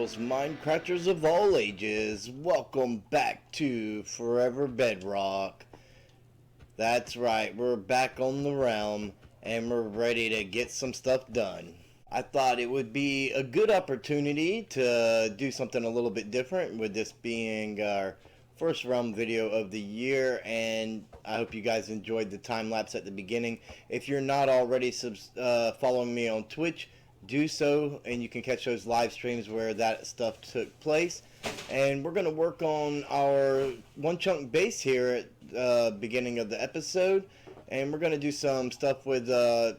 girls, Minecrafters of all ages, welcome back to Forever Bedrock. That's right, we're back on the realm and we're ready to get some stuff done. I thought it would be a good opportunity to do something a little bit different, with this being our first realm video of the year, and I hope you guys enjoyed the time lapse at the beginning. If you're not already following me on Twitch, do so, and you can catch those live streams where that stuff took place. And we're going to work on our one chunk base here at the beginning of the episode, and we're going to do some stuff with the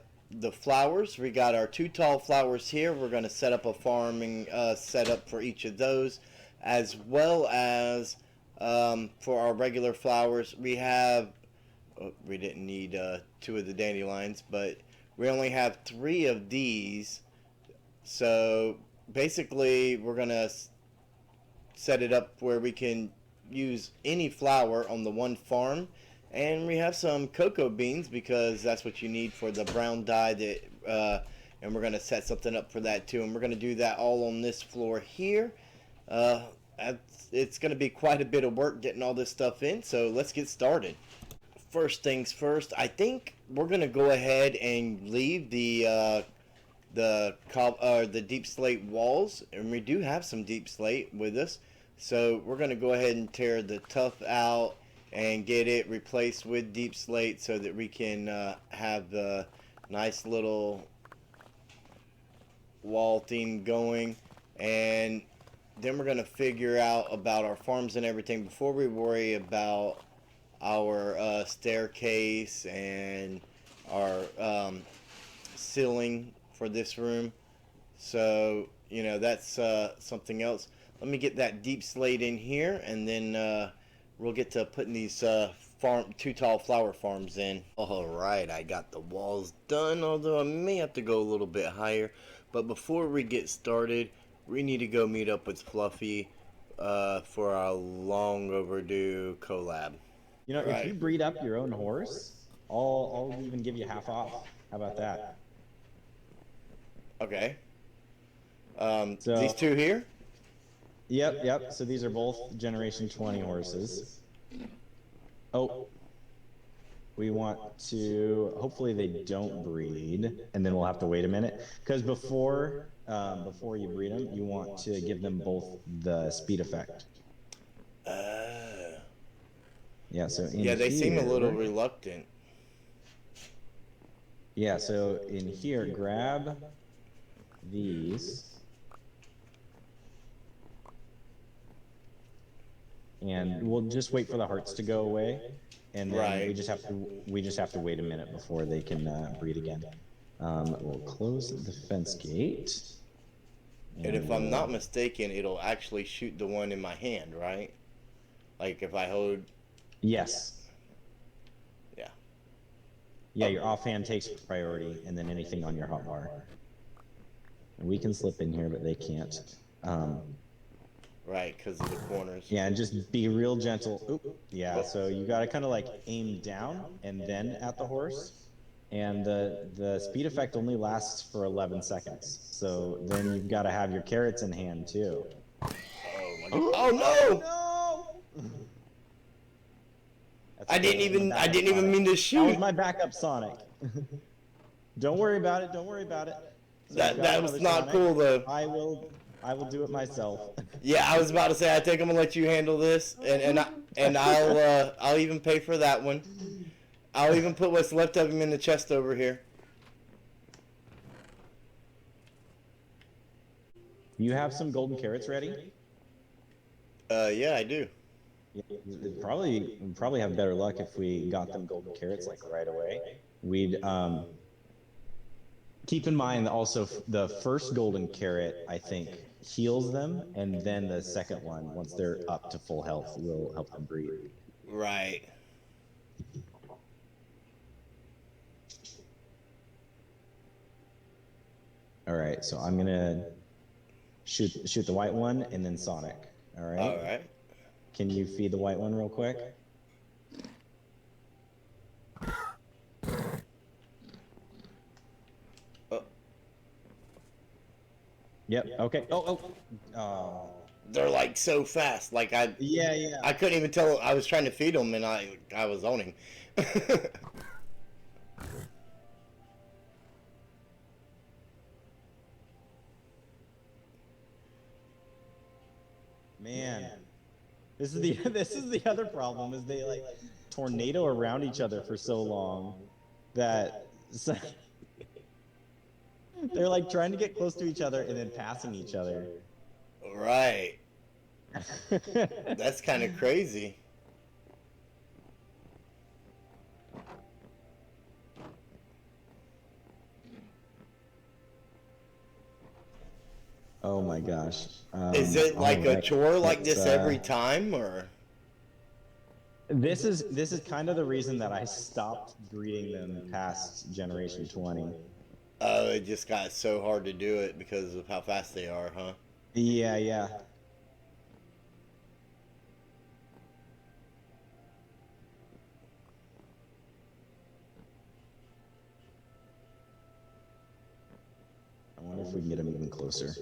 flowers. We got our 2 tall flowers here. We're going to set up a farming setup for each of those, as well as for our regular flowers. We have we didn't need 2 of the dandelions, but we only have 3 of these. So basically we're gonna set it up where we can use any flower on the one farm, and we have some cocoa beans because that's what you need for the brown dye, that and we're gonna set something up for that too, and we're gonna do that all on this floor here. It's gonna be quite a bit of work getting all this stuff in, so let's get started. First things first, I think we're gonna go ahead and leave the deep slate walls, and we do have some deep slate with us, so we're going to go ahead and tear the tuff out and get it replaced with deep slate so that we can have the nice little wall theme going. And then we're going to figure out about our farms and everything before we worry about our staircase and our ceiling for this room. So, you know, that's something else. Let me get that deep slate in here, and then we'll get to putting these 2 tall flower farms in. Alright, I got the walls done, although I may have to go a little bit higher. But before we get started, we need to go meet up with Fluffy for our long overdue collab. You know, if you breed up your own horse, I'll even give you half off. How about that? Okay. So, these 2 here? Yep. So these are both Generation 20 horses. Oh. We want to... Hopefully they don't breed, and then we'll have to wait a minute. Because before you breed them, you want to give them both the speed effect. Yeah, so in they seem a little reluctant. Yeah, so in here, grab these, and we'll just wait for the hearts to go away, and then we just have to wait a minute before they can breed again. We'll close the fence gate, and if I'm not mistaken, it'll actually shoot the one in my hand, right? Like if I hold... Yes. Yeah, your offhand takes priority, and then anything on your hotbar. We can slip in here, but they can't. Right, because of the corners. Yeah, and just be real gentle. Oop. Yeah, so you gotta kind of like aim down and then at the horse. And the speed effect only lasts for 11 seconds. So then you've got to have your carrots in hand too. Oh my God. Oh no! No! I didn't even mean to shoot. That was my backup Sonic. Don't worry about it. So that was not Sonic. Cool though. I will do it myself. Yeah, I was about to say, I think I'm gonna let you handle this, and I'll even pay for that one. I'll even put what's left of him in the chest over here. You have some golden carrots ready? Yeah, I do. Yeah, we'd probably have better luck if we got them golden carrots like right away. We'd keep in mind also the first golden carrot, I think, heals them, and then the second one, once they're up to full health, will help them breed. Right. All right, so I'm gonna shoot the white one and then Sonic. All right. All right. Can you feed the white one real quick? Yep. Okay. Oh. They're like so fast. Like I Yeah. I couldn't even tell. I was trying to feed him, and I was on him. Man, this is the this is the other problem is they like tornado around each other for so long that they're like trying to get close to each other and then passing each other. Right. That's kind of crazy. Oh my gosh. Is it like a right. chore like Let's, this every time, or? This is kind of the reason that I stopped breeding them past generation 20. Oh, it just got so hard to do it because of how fast they are, huh? Yeah. I wonder if we can get them even closer.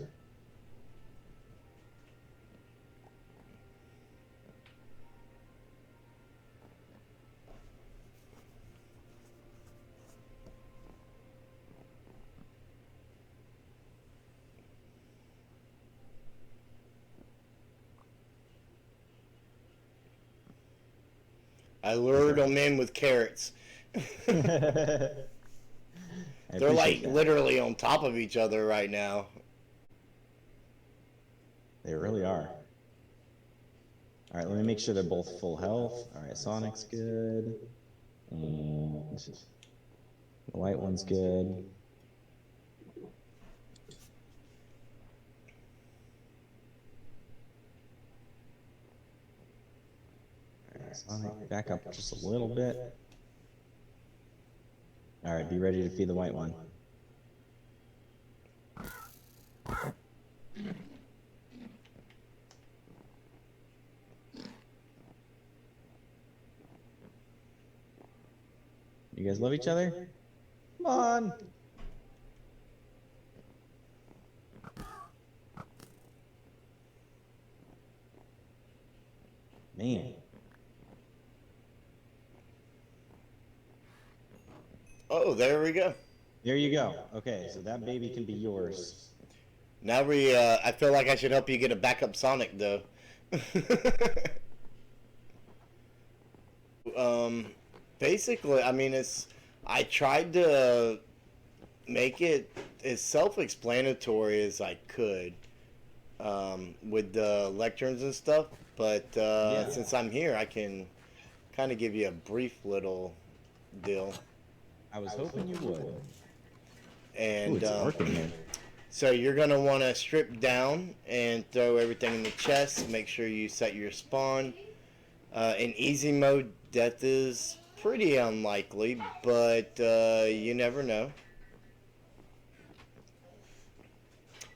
I lured them in with carrots. They're like literally on top of each other right now. They really are. All right, let me make sure they're both full health. All right, Sonic's good. And the white one's good. All right, Sonic, back up just a little bit. All right, be ready to feed the white one. You guys love each other? Come on! Man. Oh, there we go. There you go. Okay, so that baby can be yours. Now I feel like I should help you get a backup Sonic, though. Basically, I mean, I tried to make it as self-explanatory as I could, with the lecterns and stuff, but since I'm here, I can kind of give you a brief little deal. I was hoping you would. And Ooh, it's dark in here. so you're going to want to strip down and throw everything in the chest. Make sure you set your spawn. In easy mode, death is pretty unlikely, but you never know.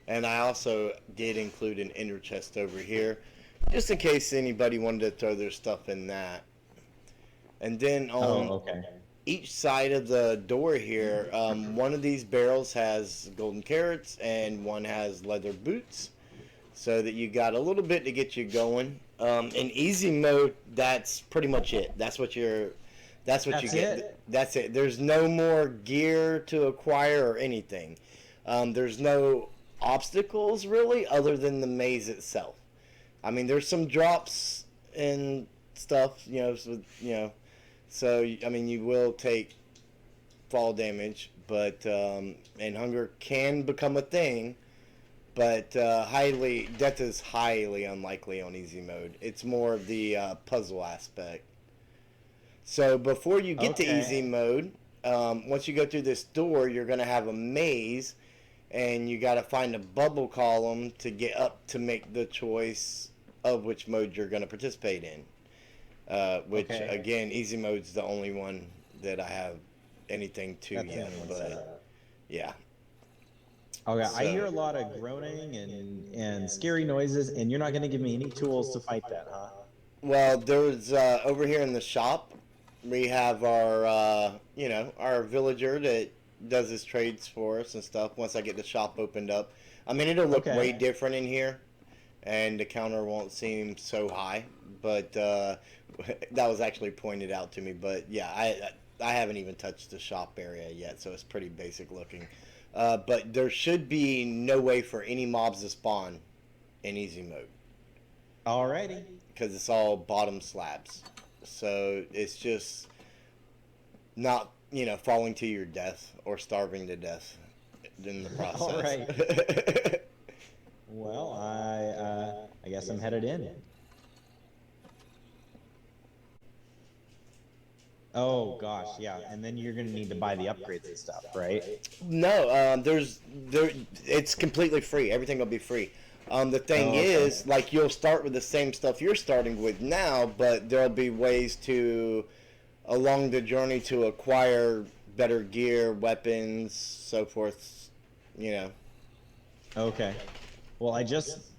And I also did include an inner chest over here, just in case anybody wanted to throw their stuff in that. And then on each side of the door here, one of these barrels has golden carrots and one has leather boots, so that you got a little bit to get you going. In easy mode, that's pretty much it. That's what you get. That's it. There's no more gear to acquire or anything. There's no obstacles really, other than the maze itself. I mean, there's some drops and stuff, so I mean, you will take fall damage, but and hunger can become a thing, but death is highly unlikely on easy mode. It's more of the puzzle aspect. So before you get to easy mode, once you go through this door, you're going to have a maze, and you got to find a bubble column to get up to make the choice of which mode you're going to participate in. Which again, easy mode's the only one that I have anything to yet. But yeah. Okay, so, I hear a lot of groaning and scary noises, and you're not going to give me any tools to fight that, huh? Well, there's over here in the shop, we have our our villager that does his trades for us and stuff. Once I get the shop opened up, I mean, it'll look Okay. way different in here, and the counter won't seem so high. But that was actually pointed out to me. But yeah, I haven't even touched the shop area yet, so it's pretty basic looking. But there should be no way for any mobs to spawn in easy mode Alrighty. because it's all bottom slabs. So it's just not, falling to your death or starving to death in the process. All right. Well, I guess I'm headed in. Oh gosh, yeah, and then you're gonna need to buy the upgrades and stuff, right? No, it's completely free. Everything will be free. The thing is, like, you'll start with the same stuff you're starting with now, but there'll be ways to, along the journey, to acquire better gear, weapons, so forth. Okay. Well, I just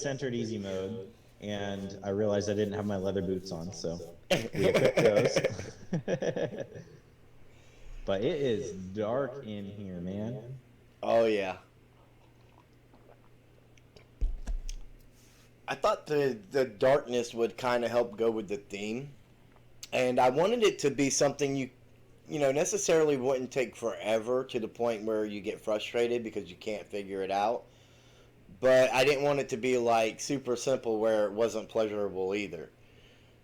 entered easy mode, and I realized I didn't have my leather boots on, so we equipped those. But it is dark in here, man. Oh yeah. I thought the darkness would kind of help go with the theme, and I wanted it to be something you necessarily wouldn't take forever to the point where you get frustrated because you can't figure it out. But I didn't want it to be like super simple where it wasn't pleasurable either.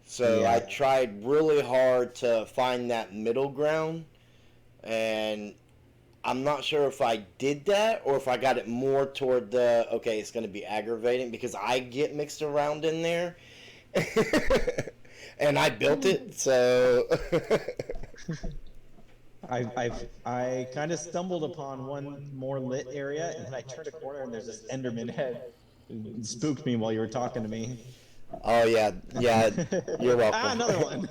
So Yeah. I tried really hard to find that middle ground, and I'm not sure if I did that or if I got it more toward the, okay, it's going to be aggravating because I get mixed around in there. And I built it, so I kind of stumbled upon one more lit area, and then I turned a corner, and there's this Enderman head. It spooked me while you were talking to me. oh yeah, you're welcome. Ah, another one.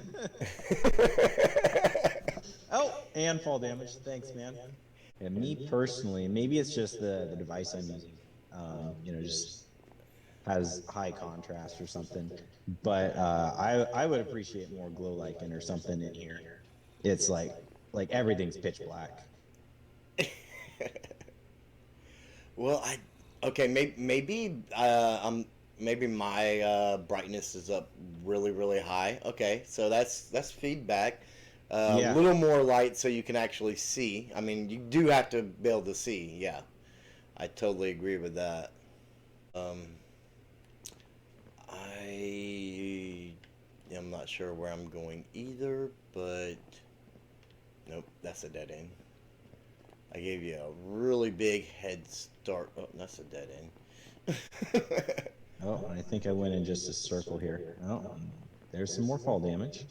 Oh, and fall damage. Thanks, man. And me personally, maybe it's just the device I'm using. Just has high contrast or something. But I would appreciate more glow lichen or something in here. It's like everything's pitch black. Well, maybe my brightness is up really really high. Okay, so that's feedback. Yeah. A little more light so you can actually see. I mean, you do have to be able to see. Yeah, I totally agree with that. I am not sure where I'm going either, but nope, that's a dead end. I gave you a really big head start. Oh, that's a dead end. Oh, I think I went in just a circle here. Oh, there's some more fall damage.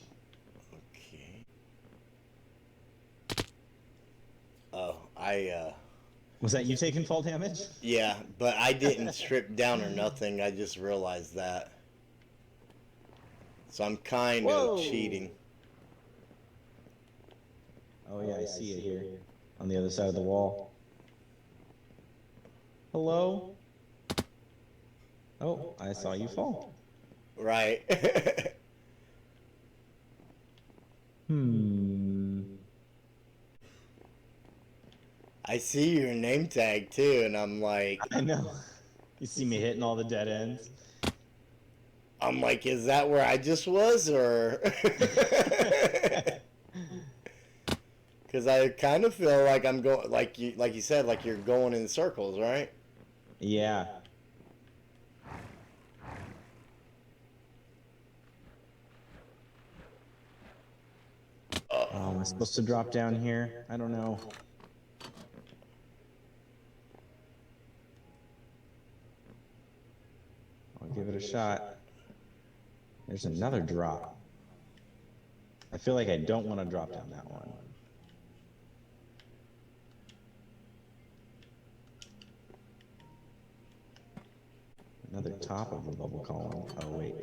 Okay. Oh, Was that you taking fall damage? yeah, but I didn't strip down or nothing. I just realized that. So I'm kind Whoa. of cheating. Oh yeah, I see it here on the other side of the wall. Hello? Oh, I saw you fall. Right. I see your name tag too, and I'm like, I know. You see me hitting all the dead ends? is that where I just was, or? Because I kind of feel like I'm going, like you said, like you're going in circles, right? Yeah. Oh, am I supposed to drop down here? I don't know. I'll give it a shot. There's another drop. I feel like I don't want to drop down that one. Another top of the bubble column. Oh, wait.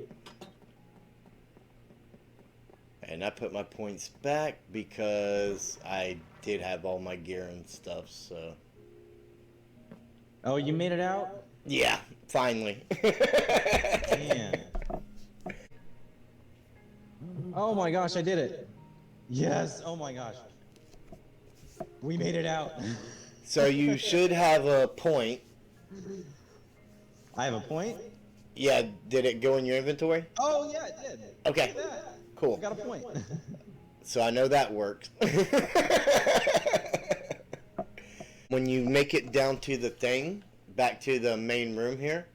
And I put my points back because I did have all my gear and stuff, so. Oh, you made it out? Yeah, finally. Man. Oh my gosh, I did it. Yes, oh my gosh. We made it out. So you should have a point I have a point. Yeah, did it go in your inventory? Oh yeah, it did. Okay, Look at that. cool. I got a point. So I know that works. When you make it down to the thing, back to the main room here,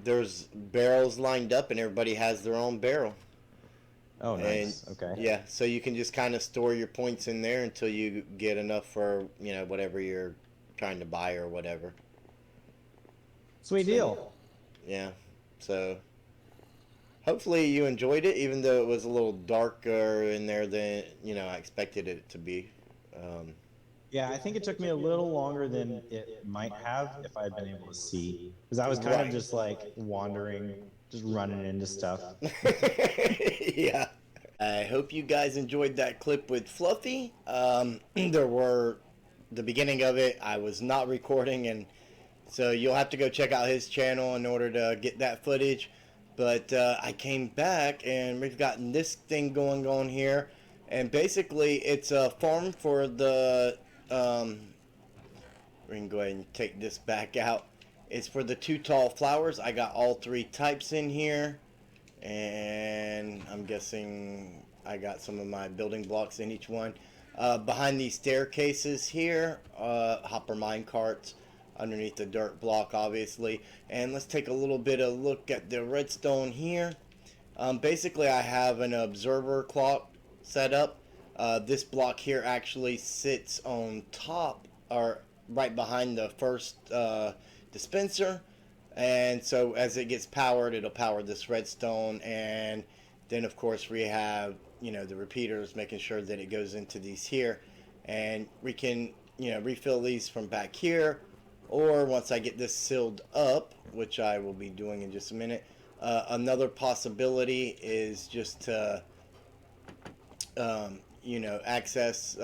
there's barrels lined up and everybody has their own barrel. Oh, And nice. Okay. yeah, so you can just kind of store your points in there until you get enough for, whatever you're trying to buy or whatever. Sweet deal. Yeah. So hopefully you enjoyed it, even though it was a little darker in there than, I expected it to be. Yeah, I think it took me a little longer than it might have if I had been able to see, because I was kind of Right. just like wandering, just running into stuff. Yeah. I hope you guys enjoyed that clip with Fluffy. There were the beginning of it. I was not recording, and so you'll have to go check out his channel in order to get that footage. But I came back, and we've gotten this thing going on here, and basically it's a farm for the. We can go ahead and take this back out. It's for the two tall flowers. I got all three types in here. And I'm guessing I got some of my building blocks in each one. Behind these staircases here, hopper mine carts underneath the dirt block, obviously. And let's take a little bit of look at the redstone here. Basically, I have an observer clock set up. This block here actually sits on top, or right behind the first dispenser. And so as it gets powered, it'll power this redstone, and then of course we have, the repeaters, making sure that it goes into these here, and we can, refill these from back here, or once I get this sealed up, which I will be doing in just a minute. Another possibility is just to access,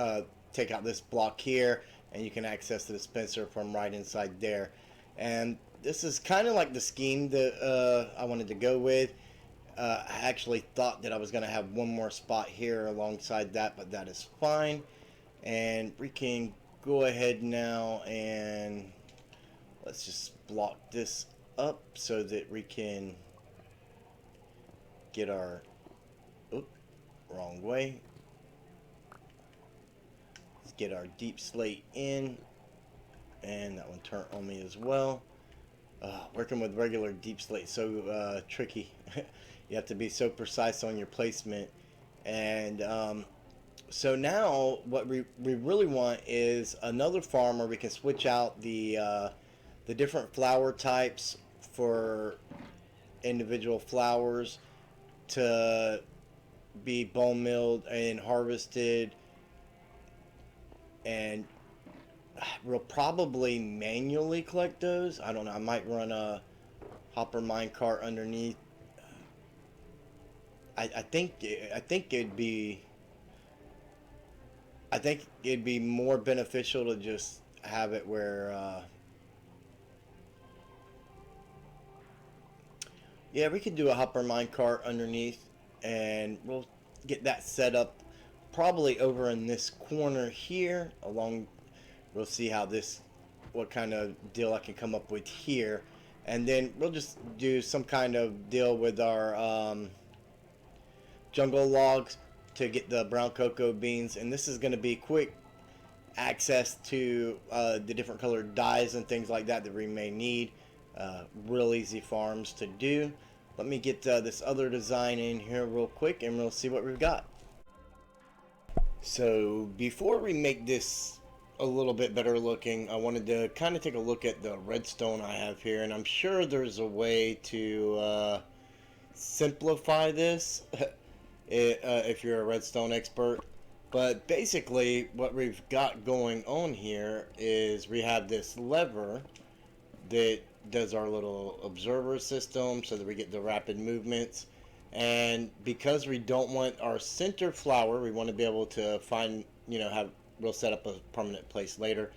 take out this block here, and you can access the dispenser from right inside there. And this is kind of like the scheme that I wanted to go with. I actually thought that I was going to have one more spot here alongside that, but that is fine. And we can go ahead now and let's just block this up so that we can get our... Oop, wrong way. Let's get our deep slate in. And that one turned on me as well. Working with regular deep slate, so tricky. You have to be so precise on your placement. And so now what we really want is another farm where we can switch out the different flower types for individual flowers to be bone milled and harvested, and we'll probably manually collect those. I don't know. I might run a hopper minecart underneath. I think it'd be more beneficial to just have it where yeah, we could do a hopper minecart underneath, and we'll get that set up probably over in this corner here along. We'll see what kind of deal I can come up with here. And then we'll just do some kind of deal with our jungle logs to get the brown cocoa beans. And this is going to be quick access to the different colored dyes and things like that we may need. Real easy farms to do. Let me get this other design in here real quick, and we'll see what we've got. So before we make this a little bit better looking, I wanted to kind of take a look at the redstone I have here, and I'm sure there's a way to simplify this if you're a redstone expert. But basically what we've got going on here is we have this lever that does our little observer system so that we get the rapid movements. And because we don't want our center flower, we want to be able to find, we'll set up a permanent place later.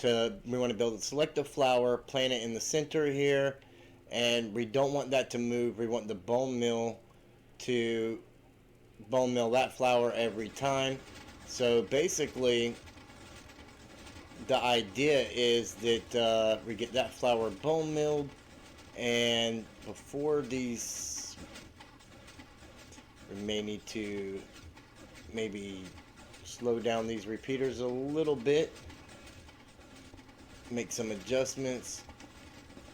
We want to be able to select a flower, plant it in the center here, and we don't want that to move. We want the bone mill to bone mill that flower every time. So basically, the idea is that we get that flower bone milled, and before these, we may need to maybe slow down these repeaters a little bit, make some adjustments.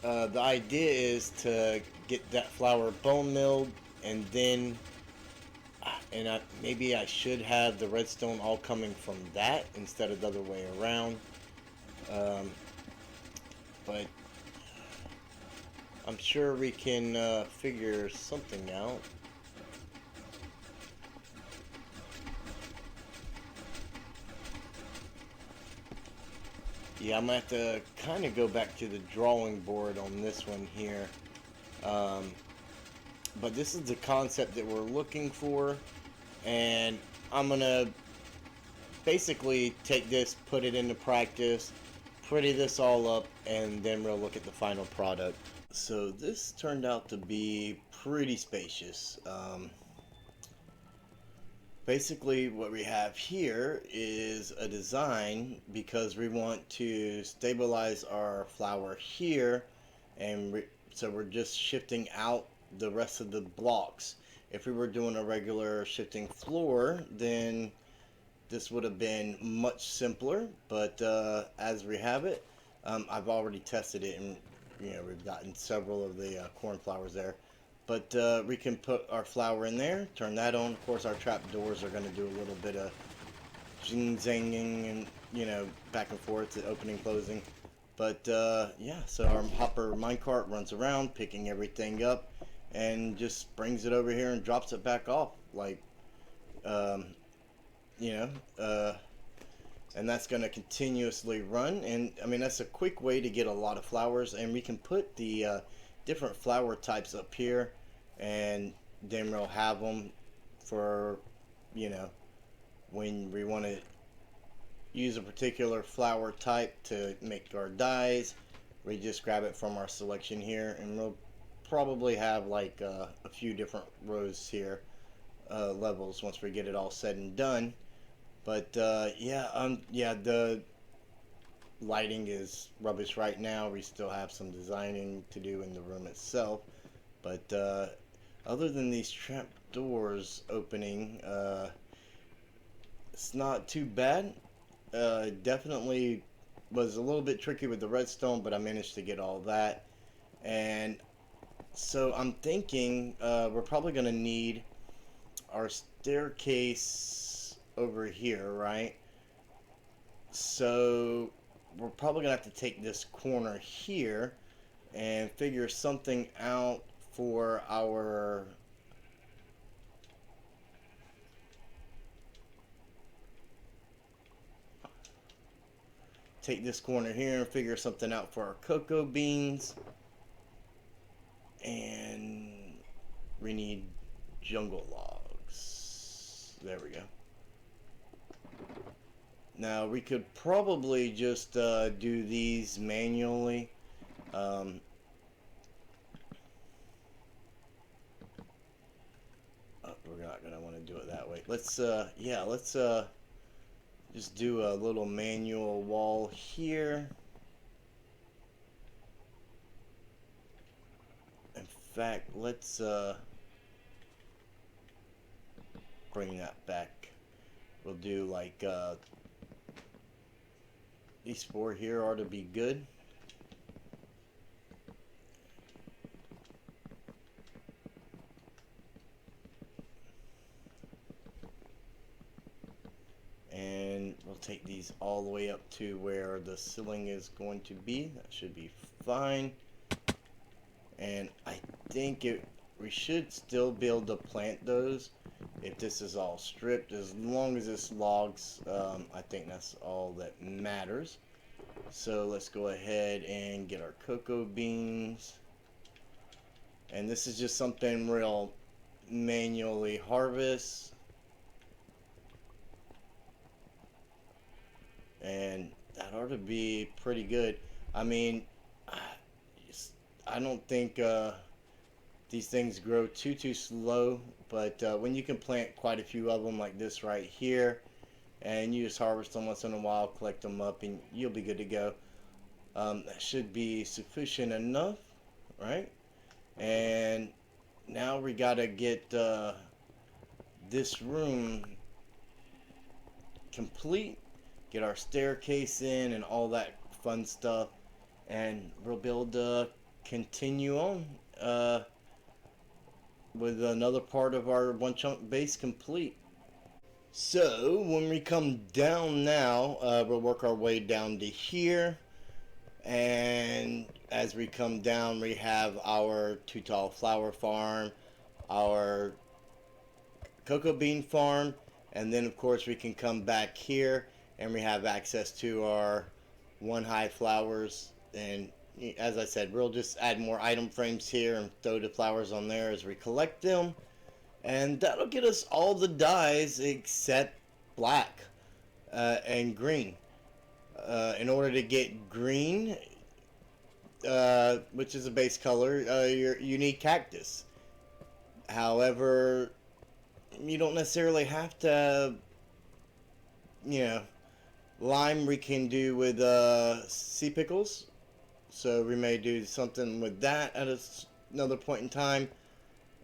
The idea is to get that flower bone milled, and then maybe I should have the redstone all coming from that instead of the other way around. But I'm sure we can figure something out. Yeah, I'm gonna have to kind of go back to the drawing board on this one here. But this is the concept that we're looking for, and I'm gonna basically take this, put it into practice, pretty this all up, and then we'll look at the final product. So this turned out to be pretty spacious. Basically what we have here is a design because we want to stabilize our flower here, and so we're just shifting out the rest of the blocks. If we were doing a regular shifting floor, then this would have been much simpler, but as we have it, I've already tested it, and we've gotten several of the cornflowers there. But we can put our flower in there, turn that on. Of course, our trap doors are going to do a little bit of zing-zanging and, back and forth, opening, closing. But yeah, so our hopper minecart runs around, picking everything up, and just brings it over here and drops it back off. Like, you know, and that's going to continuously run. And I mean, that's a quick way to get a lot of flowers, and we can put the different flower types up here, and then we'll have them for, when we want to use a particular flower type to make our dyes. We just grab it from our selection here, and we'll probably have like a few different rows here, levels, once we get it all said and done. But yeah, the lighting is rubbish right now. We still have some designing to do in the room itself. But other than these trap doors opening, it's not too bad. Definitely was a little bit tricky with the redstone, but I managed to get all that. And so I'm thinking we're probably going to need our staircase over here, right? So we're probably going to have to take this corner here and figure something out for our take this corner here and figure something out for our cocoa beans. And we need jungle logs. There we go. Now we could probably just do these manually. We're not gonna want to do it that way. Let's just do a little manual wall here. In fact, let's bring that back. We'll do like these four here ought to be good. And we'll take these all the way up to where the ceiling is going to be. That should be fine. And I think we should still be able to plant those if this is all stripped, as long as it's logs. I think that's all that matters. So let's go ahead and get our cocoa beans, and this is just something real manually harvest, and that ought to be pretty good. I mean, I don't think these things grow too slow, but when you can plant quite a few of them like this right here, and you just harvest them once in a while, collect them up, and you'll be good to go. That should be sufficient enough, right? And now we gotta get this room complete, get our staircase in and all that fun stuff, and we'll be able to continue on with another part of our one chunk base complete. So when we come down now, we'll work our way down to here, and as we come down we have our too tall flower farm, our cocoa bean farm, and then of course we can come back here and we have access to our one high flowers. And as I said, we'll just add more item frames here and throw the flowers on there as we collect them, and that'll get us all the dyes except black and green. In order to get green, which is a base color, you need cactus. However, you don't necessarily have to, lime we can do with sea pickles, so we may do something with that at another point in time,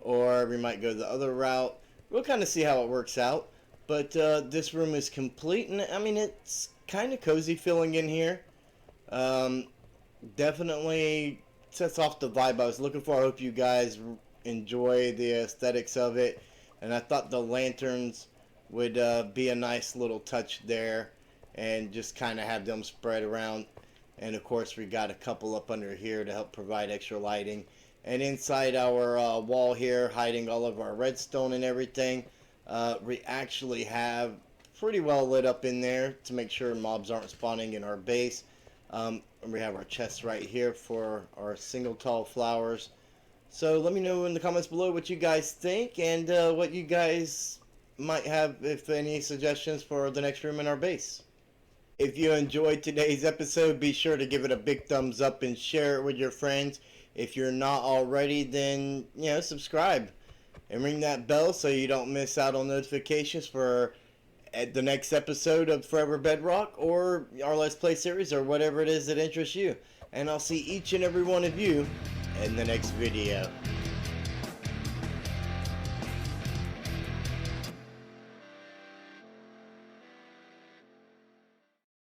or we might go the other route. We'll kind of see how it works out, but this room is complete, and I mean, it's kind of cozy feeling in here. Definitely sets off the vibe I was looking for. I hope you guys enjoy the aesthetics of it, and I thought the lanterns would be a nice little touch there, and just kind of have them spread around. And of course we got a couple up under here to help provide extra lighting, and inside our wall here, hiding all of our redstone and everything, we actually have pretty well lit up in there to make sure mobs aren't spawning in our base. And we have our chests right here for our single tall flowers. So let me know in the comments below what you guys think, and what you guys might have, if any, suggestions for the next room in our base. If you enjoyed today's episode, be sure to give it a big thumbs up and share it with your friends. If you're not already, then subscribe and ring that bell so you don't miss out on notifications for the next episode of Forever Bedrock, or our Let's Play series, or whatever it is that interests you. And I'll see each and every one of you in the next video.